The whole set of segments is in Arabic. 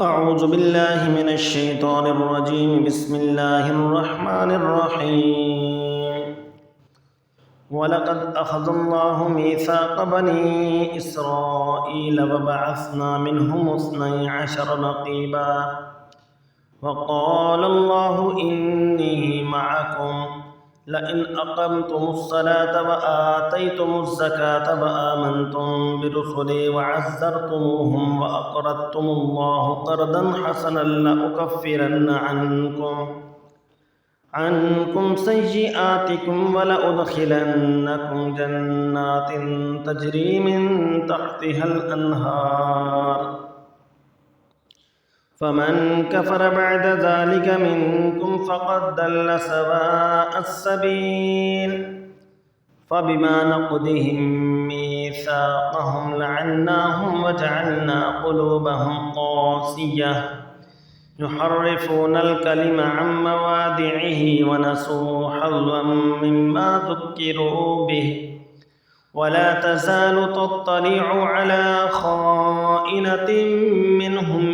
أعوذ بالله من الشيطان الرجيم بسم الله الرحمن الرحيم ولقد أخذ الله ميثاق بني إسرائيل وبعثنا منهم 12 نقيبا وقال الله إني معكم لئن أقمتم الصلاة وآتيتم الزكاة وآمنتم برسلي وعزرتموهم وأقرضتم الله قرضا حسنا لأكفرن عنكم سيئاتكم ولأدخلنكم جنات تجري من تحتها الأنهار فمن كفر بعد ذلك منكم فقد ضل سواء السبيل فبما نقضهم ميثاقهم لعناهم وجعلنا قلوبهم قاسية يحرفون الكلم عن مواضعه ونسوا حظا مما ذكروا به ولا تزال تطلع على خائنة منهم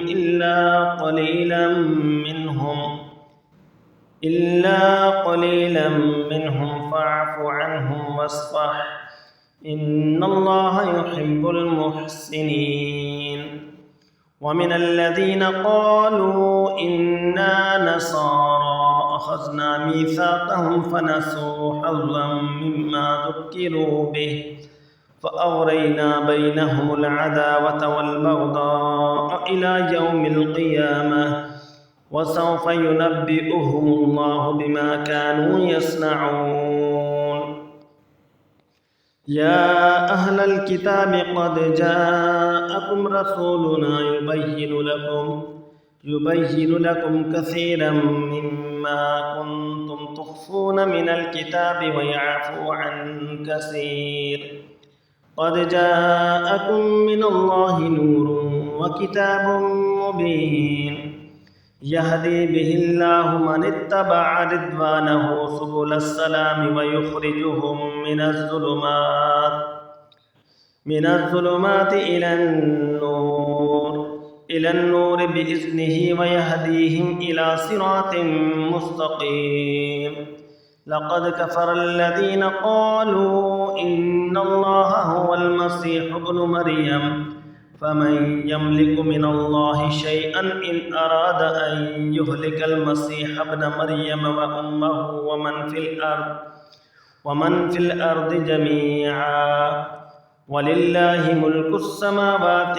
إلا قليلا منهم فاعف عنهم واصفح إن الله يحب المحسنين ومن الذين قالوا إنا نصارى أخذنا ميثاقهم فنسوا حظا مما ذكروا به فأغرينا بينهم العداوة والبغضاء إلى يوم القيامة وسوف ينبئهم الله بما كانوا يصنعون يا أهل الكتاب قد جاءكم رسولنا يبين لكم كثيرا مما كنتم تخفون من الكتاب ويعفو عن كثير قد جاءكم من الله نور وكتاب مبين يهدي به الله من اتبع رضوانه سبل السلام ويخرجهم من الظلمات إلى النور بإذنه ويهديهم إلى صراط مستقيم لقد كفر الذين قالوا إن الله هو المسيح ابن مريم فمن يملك من الله شيئا إن أراد أن يهلك المسيح ابن مريم وأمه ومن في الأرض جميعا ولله ملك السماوات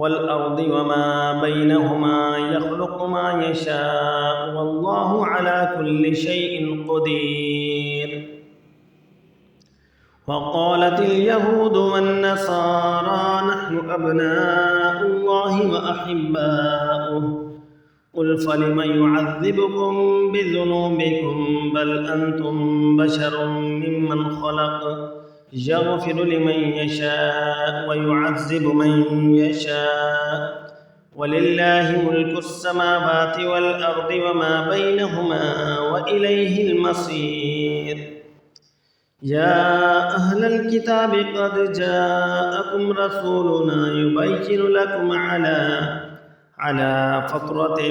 والأرض وما بينهما يخلق ما يشاء والله على كل شيء قدير وقالت اليهود والنصارى نحن أبناء الله وأحباؤه قل فلم يعذبكم بذنوبكم بل أنتم بشر ممن خلق يغفر لمن يشاء ويعذب من يشاء ولله ملك السماوات والأرض وما بينهما وإليه المصير يا أهل الكتاب قد جاءكم رسولنا يبين لكم على فترة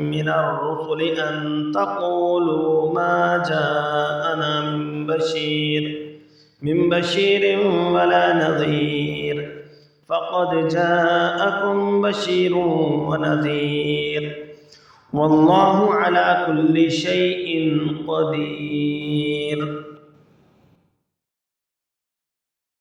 من الرسل أن تقولوا ما جاءنا من بشير ولا نذير فقد جاءكم بشير ونذير والله على كل شيء قدير